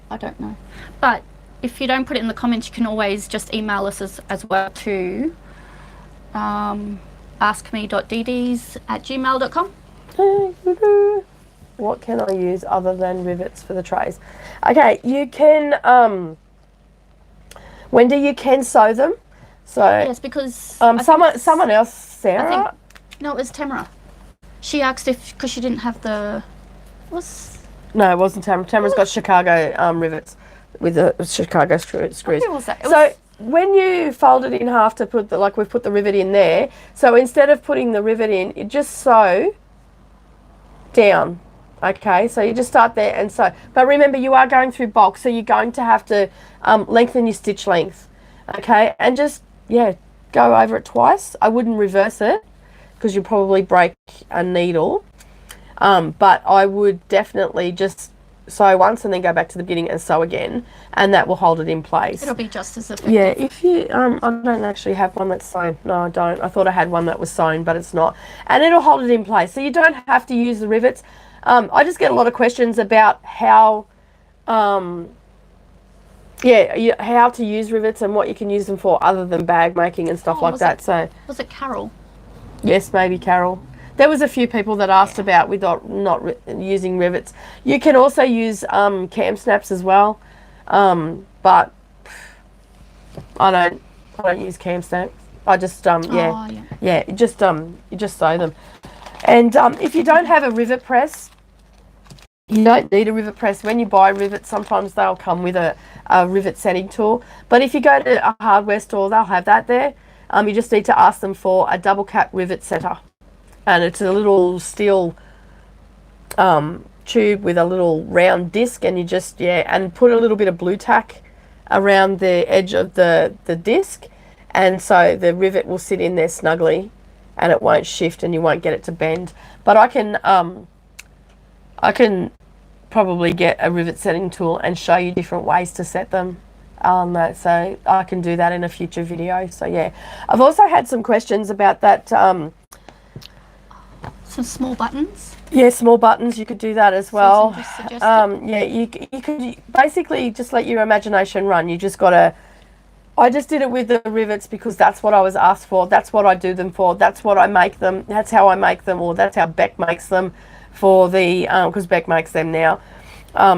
I don't know. But if you don't put it in the comments, you can always just email us as well to askme.dds@gmail.com. What can I use other than rivets for the trays? Okay, you can, Wendy, you can sew them. So yes, because someone else, Sarah. No, it was Tamara. She asked because she didn't have the. No, it wasn't Tamara. Tamara's got Chicago rivets with the Chicago screws. Who was that? When you fold it in half to put we've put the rivet in there. So instead of putting the rivet in, you just sew down. Okay, so you just start there and sew. But remember, you are going through bulk, so you're going to have to lengthen your stitch length. Okay, and just, yeah, go over it twice. I wouldn't reverse it. because you'll probably break a needle. But I would definitely just sew once and then go back to the beginning and sew again, and that will hold it in place. It'll be just as effective. Yeah, if you, I don't actually have one that's sewn. No, I don't. I thought I had one that was sewn, but it's not. And it'll hold it in place, so you don't have to use the rivets. I just get a lot of questions about how, how to use rivets and what you can use them for other than bag making and stuff like that. So was it Carol? Yes, maybe Carol. There was a few people that asked about not using rivets. You can also use cam snaps as well, but I don't use cam snaps. I just you just sew them. And if you don't have a rivet press, you don't need a rivet press. When you buy rivets, sometimes they'll come with a rivet setting tool. But if you go to a hardware store, they'll have that there. You just need to ask them for a double cap rivet setter. And it's a little steel tube with a little round disc, and you just, and put a little bit of blue tack around the edge of the disc, and so the rivet will sit in there snugly and it won't shift and you won't get it to bend. But I can probably get a rivet setting tool and show you different ways to set them. So I can do that in a future video. So yeah, I've also had some questions about that. Some small buttons. Yeah, small buttons. You could do that as well. You could basically just let your imagination run. You just gotta. I just did it with the rivets because that's what I was asked for. That's what I do them for. That's what I make them. That's how I make them, or that's how Beck makes them for the because Beck makes them now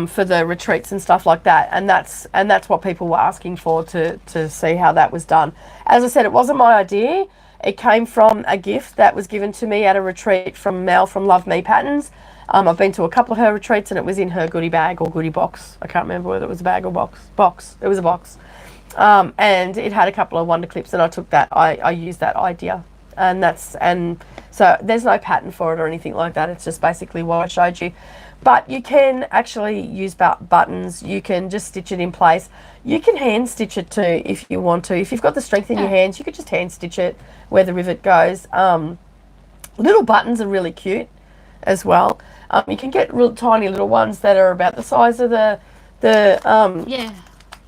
for the retreats and stuff like that. And that's what people were asking for to see how that was done. As I said, it wasn't my idea. It came from a gift that was given to me at a retreat from Mel from Love Me Patterns. I've been to a couple of her retreats and it was in her goodie bag or goodie box. I can't remember whether it was a bag or box. It was a box. And it had a couple of wonder clips, and I took that. I used that idea, and so there's no pattern for it or anything like that. It's just basically what I showed you. But you can actually use buttons. You can just stitch it in place. You can hand stitch it too if you want to. If you've got the strength in your hands, you could just hand stitch it where the rivet goes. Little buttons are really cute as well. You can get real tiny little ones that are about the size of the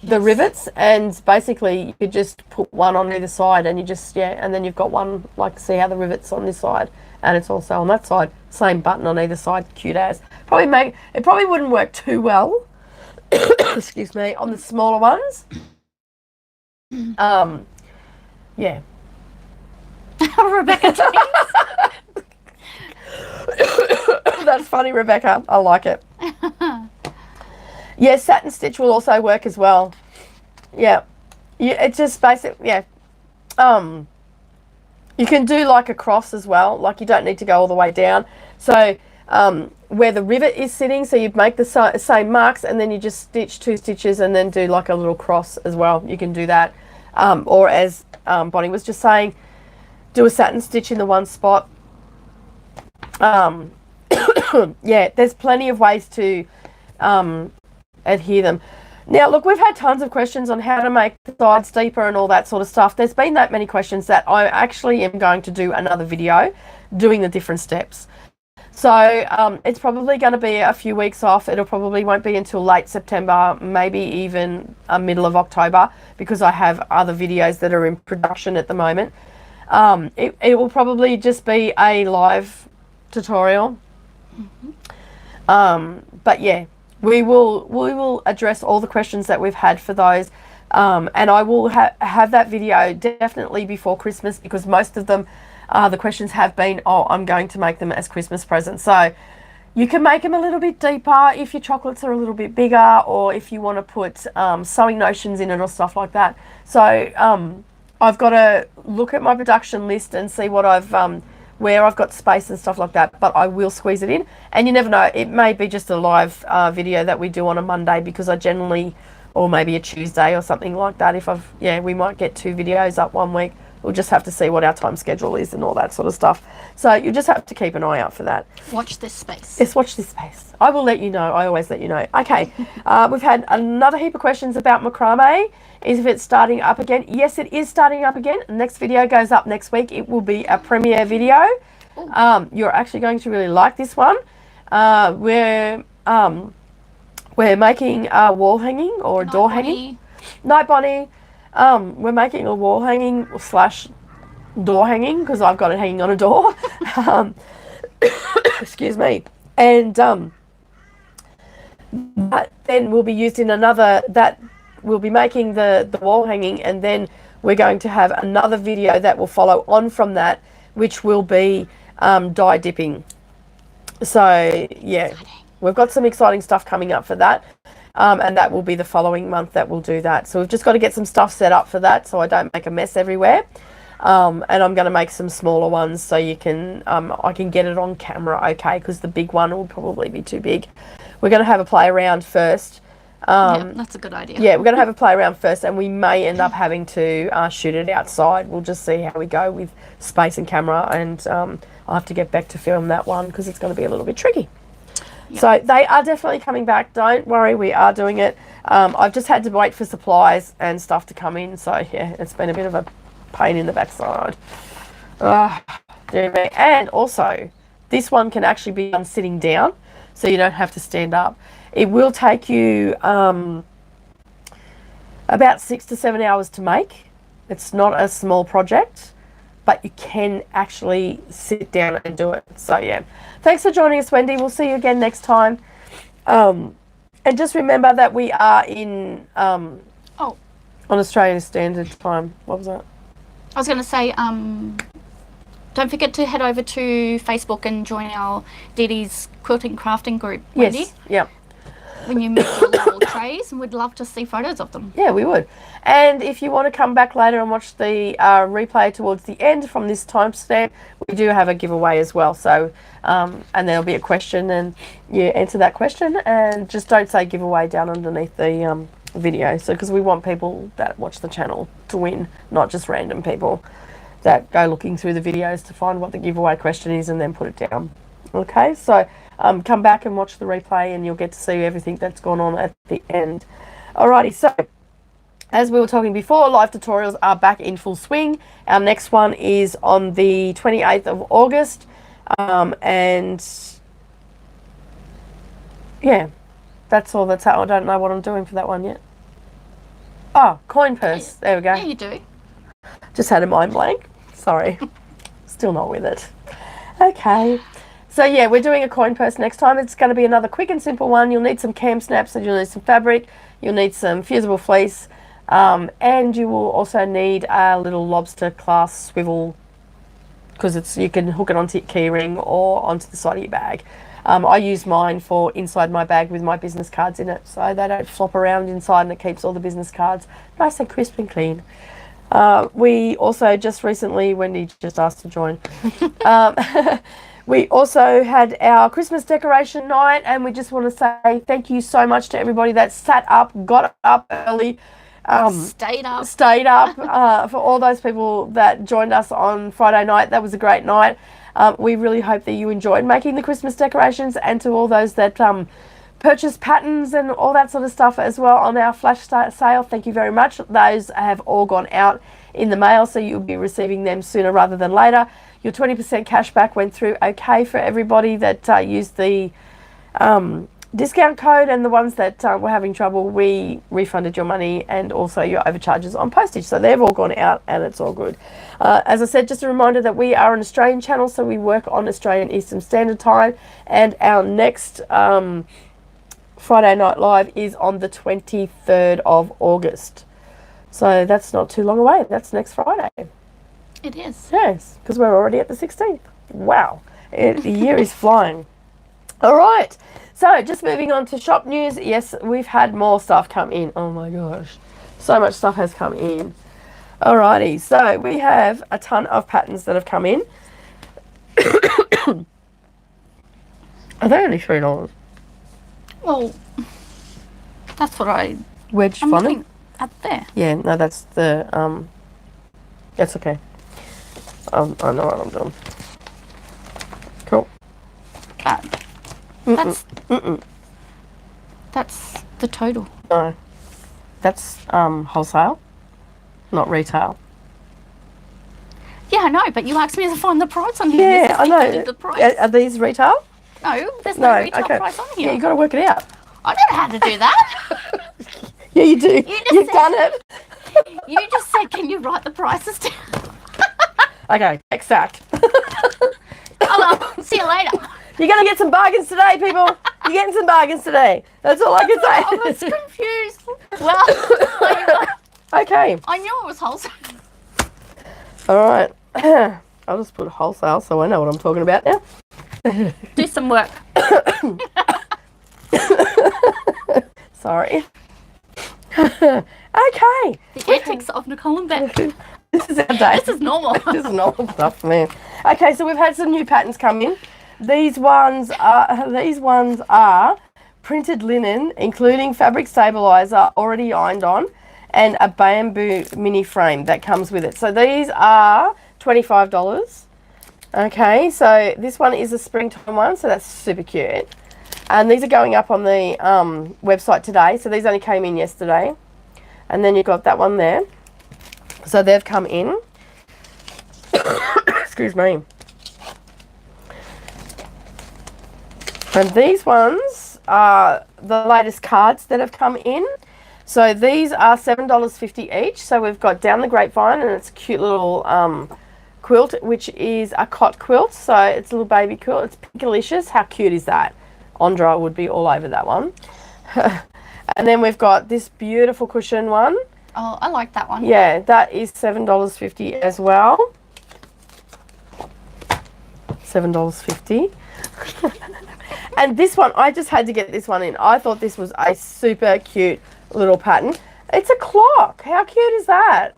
rivets, and basically you could just put one on either side, and you just and then you've got one, like, see how the rivet's on this side and it's also on that side, same button on either side. Cute as. It probably wouldn't work too well excuse me, on the smaller ones. Rebecca That's funny, Rebecca. I like it. Yeah, Satin Stitch will also work as well. Yeah. It's just basic, you can do like a cross as well. Like, you don't need to go all the way down. So where the rivet is sitting, so you make the same marks, and then you just stitch 2 stitches and then do like a little cross as well. You can do that. Or as Bonnie was just saying, do a satin stitch in the one spot. There's plenty of ways to adhere them. Now, look, we've had tons of questions on how to make the sides deeper and all that sort of stuff. There's been that many questions that I actually am going to do another video doing the different steps. So it's probably going to be a few weeks off. It'll probably won't be until late September, maybe even middle of October, because I have other videos that are in production at the moment. It will probably just be a live tutorial. But yeah, we will address all the questions that we've had for those, and I will have that video definitely before Christmas, because most of them, the questions have been, I'm going to make them as Christmas presents. So you can make them a little bit deeper if your chocolates are a little bit bigger, or if you want to put sewing notions in it or stuff like that. So I've got to look at my production list and see what where I've got space and stuff like that, but I will squeeze it in. And you never know, it may be just a live video that we do on a Monday, because I generally, or maybe a Tuesday or something like that. We might get 2 videos up one week, We'll just have to see what our time schedule is and all that sort of stuff. So you just have to keep an eye out for that. Watch this space. Yes, watch this space. I will let you know. I always let you know. Okay, we've had another heap of questions about macrame. Is if it's starting up again? Yes, it is starting up again. The next video goes up next week. It will be a premiere video. You're actually going to really like this one. We're making a wall hanging or a door hanging. Night Bonnie. We're making a wall hanging / door hanging because I've got it hanging on a door. Excuse me. And that then will be used in another, that we'll be making the wall hanging, and then we're going to have another video that will follow on from that, which will be dye dipping. So yeah, we've got some exciting stuff coming up for that. And that will be the following month that we'll do that. So we've just got to get some stuff set up for that so I don't make a mess everywhere. And I'm going to make some smaller ones so you can, I can get it on camera okay, because the big one will probably be too big. We're going to have a play around first. Yeah, that's a good idea. Yeah, we're going to have a play around first, and we may end up having to shoot it outside. We'll just see how we go with space and camera, and I'll have to get back to film that one because it's going to be a little bit tricky. Yep. So they are definitely coming back. Don't worry, we are doing it. I've just had to wait for supplies and stuff to come in. So yeah, it's been a bit of a pain in the backside. Dear me. And also, this one can actually be done sitting down, so you don't have to stand up. It will take you about 6 to 7 hours to make. It's not a small project, but you can actually sit down and do it. So yeah, thanks for joining us, Wendy. We'll see you again next time. And just remember that we are in on Australian Standard Time. What was that? I was going to say, don't forget to head over to Facebook and join our Dee Dee's Quilting Crafting group, Wendy. Yes, yeah. When you make your little trays, and we'd love to see photos of them. Yeah, we would. And if you want to come back later and watch the replay towards the end from this timestamp, we do have a giveaway as well. So, and there'll be a question, and you answer that question, and just don't say giveaway down underneath the video. So, because we want people that watch the channel to win, not just random people that go looking through the videos to find what the giveaway question is and then put it down. Okay, so come back and watch the replay, and you'll get to see everything that's gone on at the end. Alrighty, so as we were talking before, live tutorials are back in full swing. Our next one is on the 28th of August, and yeah, that's all that's how. I don't know what I'm doing for that one yet. Oh, coin purse. There we go. Yeah, you do. Just had a mind blank. Sorry. Still not with it. Okay. So yeah, we're doing a coin purse next time. It's going to be another quick and simple one. You'll need some cam snaps, and you'll need some fabric. You'll need some fusible fleece, and you will also need a little lobster clasp swivel, because you can hook it onto your key ring or onto the side of your bag. I use mine for inside my bag with my business cards in it, so they don't flop around inside, and it keeps all the business cards nice and crisp and clean. We also just recently, Wendy just asked to join, we also had our Christmas decoration night, and we just want to say thank you so much to everybody that sat up, got up early, stayed up for all those people that joined us on Friday night. That was a great night. We really hope that you enjoyed making the Christmas decorations, and to all those that purchase patterns and all that sort of stuff as well on our flash sale, thank you very much. Those have all gone out in the mail, so you'll be receiving them sooner rather than later. Your 20% cash back went through okay for everybody that used the discount code, and the ones that were having trouble, we refunded your money and also your overcharges on postage. So they've all gone out, and it's all good. As I said, just a reminder that we are an Australian channel, so we work on Australian Eastern Standard Time, and our next Friday Night Live is on the 23rd of August. So that's not too long away. That's next Friday. It is. Yes, because we're already at the 16th. Wow. The year is flying. All right. So just moving on to shop news. Yes, we've had more stuff come in. Oh my gosh. So much stuff has come in. Alrighty. So we have a ton of patterns that have come in. Are they only $3? Well, that's what Wedge I'm funnel? looking at there. Yeah, no, that's the, that's okay. I know what I'm doing. Cool. That's the total. No. That's wholesale, not retail. Yeah, I know, but you asked me to find the price on here. Yeah, I know. The price. Are these retail? No, there's no retail price on here. Yeah, you got to work it out. I know how to do that. Yeah, you do. You've done it. You just said, can you write the prices down? Okay, exact. Oh, well, see you later. You're going to get some bargains today, people. You're getting some bargains today. That's all I can say. I was confused. Well, okay. I knew it was wholesale. All right. I'll just put wholesale so I know what I'm talking about now. Do some work. Sorry. Okay. The antics of Nicole and Beck. This is our day. This is normal. This is normal stuff, man. Okay, so we've had some new patterns come in. These ones are printed linen, including fabric stabilizer already ironed on, and a bamboo mini frame that comes with it. So these are $25. Okay, so this one is a springtime one, so that's super cute. And these are going up on the website today. So these only came in yesterday. And then you've got that one there. So they've come in. Excuse me. And these ones are the latest cards that have come in. So these are $7.50 each. So we've got Down the Grapevine, and it's a cute little quilt, which is a cot quilt. So it's a little baby quilt. It's pinkalicious. How cute is that? Andra would be all over that one. And then we've got this beautiful cushion one. Oh, I like that one. Yeah, that is $7.50 as well. $7.50. And this one, I just had to get this one in. I thought this was a super cute little pattern. It's a clock. How cute is that?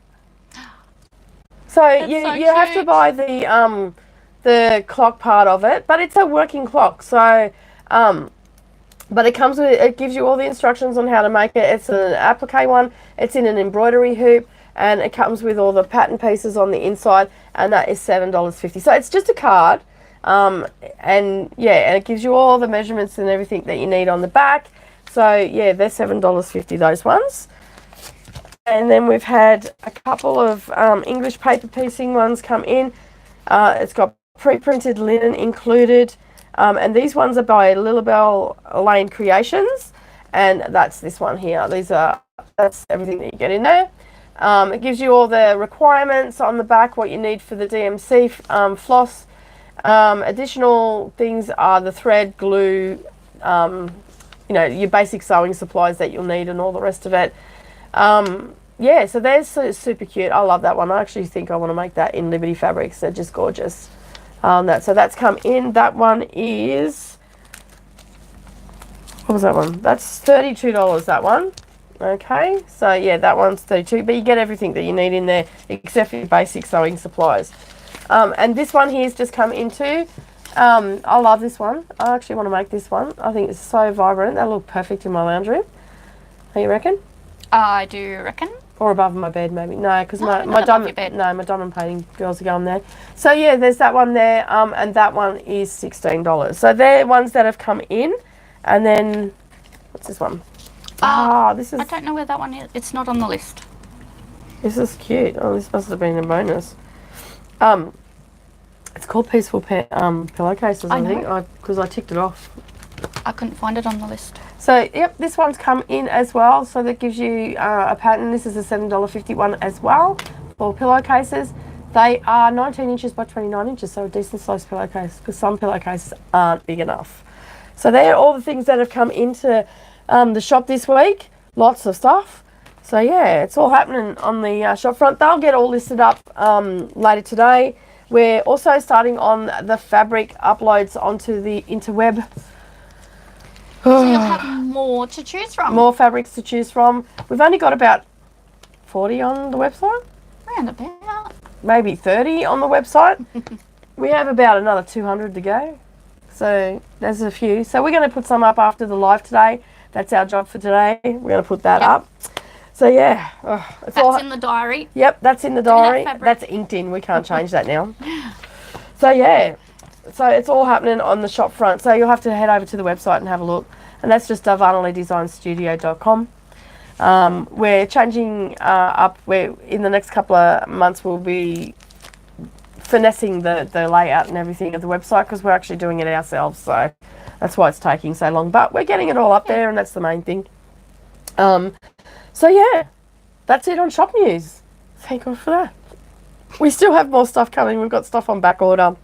So you have to buy the clock part of it, but it's a working clock. So but it comes with, it gives you all the instructions on how to make it. It's an applique one. It's in an embroidery hoop, and it comes with all the pattern pieces on the inside, and that is $7.50. So it's just a card, and yeah, and it gives you all the measurements and everything that you need on the back. So yeah, they're $7.50, those ones. And then we've had a couple of English paper piecing ones come in. It's got pre-printed linen included. And these ones are by Lilibel Lane Creations, and that's this one here. That's everything that you get in there. It gives you all the requirements on the back, what you need for the DMC floss. Additional things are the thread, glue, your basic sewing supplies that you'll need, and all the rest of it. Yeah, so they're super cute. I love that one. I actually think I want to make that in Liberty Fabrics. They're just gorgeous. So that's come in. That one is, what was that one? That's $32, that one. Okay, so yeah, that one's $32, but you get everything that you need in there except for your basic sewing supplies. And this one here's just come into. I love this one. I actually want to make this one. I think it's so vibrant. That'll look perfect in my lounge room. How you reckon? I do reckon. Or above my bed, maybe. No, because my diamond painting girls are going there. So yeah, there's that one there, and that one is $16. So they're ones that have come in, and then what's this one? This is. I don't know where that one is. It's not on the list. This is cute. Oh, this must have been a bonus. It's called Peaceful Pillowcases, I think, because I ticked it off. I couldn't find it on the list. So, yep, this one's come in as well. So that gives you a pattern. This is a $7.50 one as well for pillowcases. They are 19 inches by 29 inches, so a decent sized pillowcase, because some pillowcases aren't big enough. So they're all the things that have come into the shop this week. Lots of stuff. So yeah, it's all happening on the shop front. They'll get all listed up later today. We're also starting on the fabric uploads onto the interweb. So you'll have more to choose from. More fabrics to choose from. We've only got about 40 on the website. Round about. Maybe 30 on the website. We have about another 200 to go. So there's a few. So we're going to put some up after the live today. That's our job for today. We're going to put that up. So So yeah, it's all. That's in the diary. Yep, that's in the Do we have diary. fabric? That's inked in. We can't change that now. So yeah, so it's all happening on the shop front. So you'll have to head over to the website and have a look. And that's just DarvanaleeDesignStudio.com. We're changing up. We're in the next couple of months we'll be finessing the layout and everything of the website because we're actually doing it ourselves. So that's why it's taking so long. But we're getting it all up there, and that's the main thing. So yeah, that's it on shop news. Thank God for that. We still have more stuff coming. We've got stuff on back order.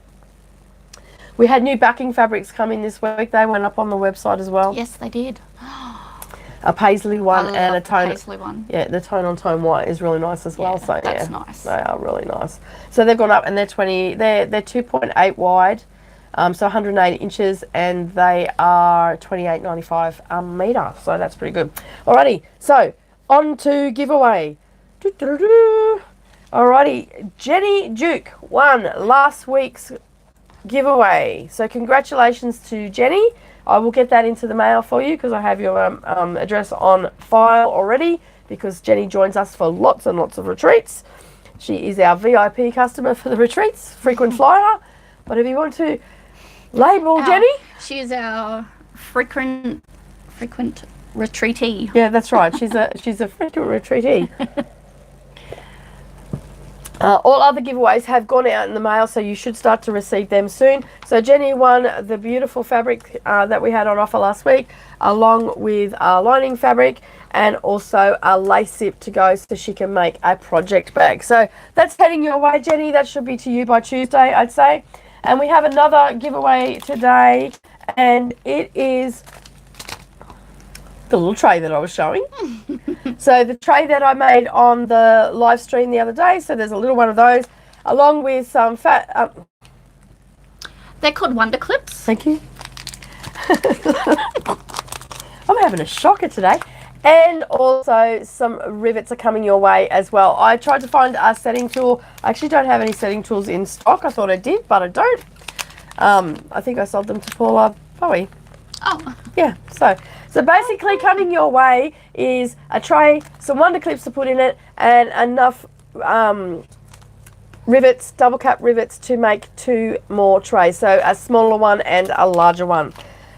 We had new backing fabrics come in this week. They went up on the website as well. Yes, they did. A paisley one and a tone. Paisley one. Yeah, the tone on tone white is really nice as well. Yeah, So that's nice. They are really nice. So they've gone up and they're 2.8 wide, so 108 inches, and they are $28.95 a metre. So that's pretty good. Alrighty, so on to giveaway. Alrighty, Jenny Duke won last week's giveaway. So congratulations to Jenny. I will get that into the mail for you because I have your address on file already because Jenny joins us for lots and lots of retreats. She is our VIP customer for the retreats, frequent flyer. Whatever you want to label Jenny. She is our frequent retreatee. Yeah, that's right. She's a frequent retreatee. All other giveaways have gone out in the mail, so you should start to receive them soon. So Jenny won the beautiful fabric that we had on offer last week, along with lining fabric and also a lace zip to go so she can make a project bag. So that's heading your way, Jenny. That should be to you by Tuesday, I'd say. And we have another giveaway today, and it is the little tray that I was showing. So the tray that I made on the live stream the other day, so there's a little one of those, along with some fat... They're called Wonder Clips. Thank you. I'm having a shocker today. And also some rivets are coming your way as well. I tried to find a setting tool. I actually don't have any setting tools in stock. I thought I did, but I don't. I think I sold them to Paula Bowie. Oh. Yeah, so basically coming your way is a tray, some Wonder Clips to put in it, and enough rivets, double cap rivets to make 2 more trays. So a smaller one and a larger one.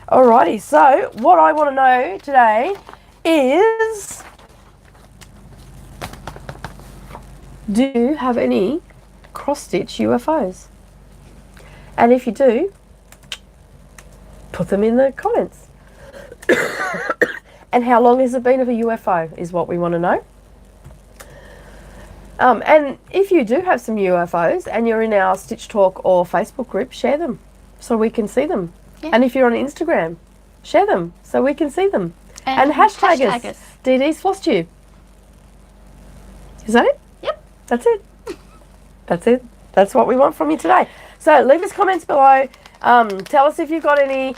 Alrighty, so what I want to know today is, do you have any cross-stitch UFOs? And if you do, put them in the comments. And how long has it been of a UFO is what we want to know. And if you do have some UFOs and you're in our Stitch Talk or Facebook group, share them so we can see them. Yeah. And if you're on Instagram, share them so we can see them. And hashtag us. DD's Floss Tube. Is that it? Yep. That's it. That's it. That's what we want from you today. So leave us comments below. Tell us if you've got any,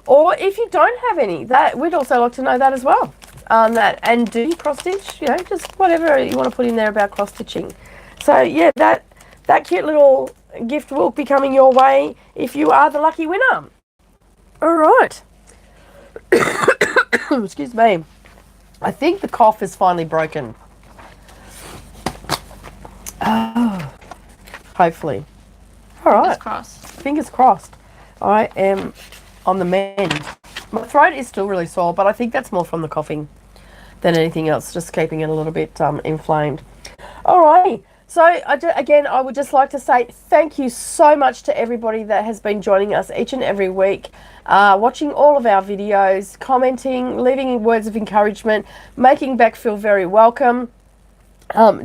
or if you don't have any. That we'd also like to know that as well. And do you cross stitch? You know, just whatever you want to put in there about cross stitching. So yeah, that cute little gift will be coming your way if you are the lucky winner. All right. Excuse me. I think the cough is finally broken. Oh, hopefully. All right. Fingers crossed. Fingers crossed. I am on the mend. My throat is still really sore, but I think that's more from the coughing than anything else, just keeping it a little bit inflamed. Alrighty. So again, I would just like to say thank you so much to everybody that has been joining us each and every week, watching all of our videos, commenting, leaving words of encouragement, making Beck feel very welcome,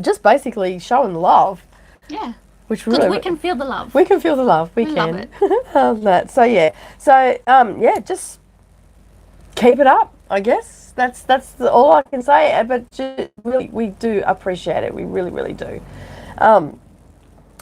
just basically showing love. Yeah. Which Because really, we can feel the love. we can feel the love. We love can. it. Love that. So yeah. So yeah, just keep it up, I guess. That's all I can say. But just really, we do appreciate it. We really, really do. And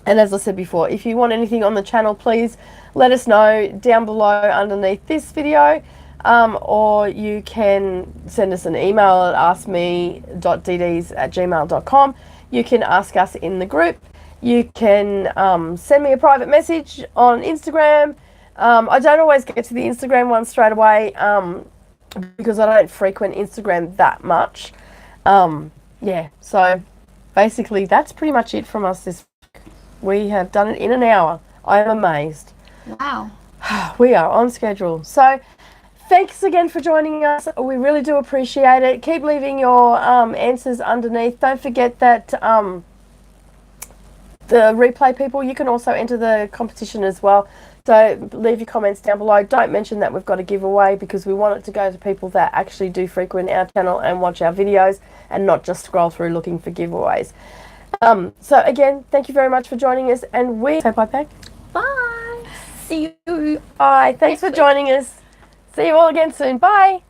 as I said before, if you want anything on the channel, please let us know down below underneath this video, or you can send us an email at askme.dds@gmail.com. You can ask us in the group. You can send me a private message on Instagram. I don't always get to the Instagram one straight away because I don't frequent Instagram that much. Yeah, so basically that's pretty much it from us this week. We have done it in an hour. I am amazed. Wow. We are on schedule. So thanks again for joining us. We really do appreciate it. Keep leaving your answers underneath. Don't forget that the replay people, you can also enter the competition as well. So leave your comments down below. Don't mention that we've got a giveaway because we want it to go to people that actually do frequent our channel and watch our videos and not just scroll through looking for giveaways. So again, thank you very much for joining us, and we say bye, Peg. Bye. See you. Bye. Thanks for joining us. See you all again soon. Bye.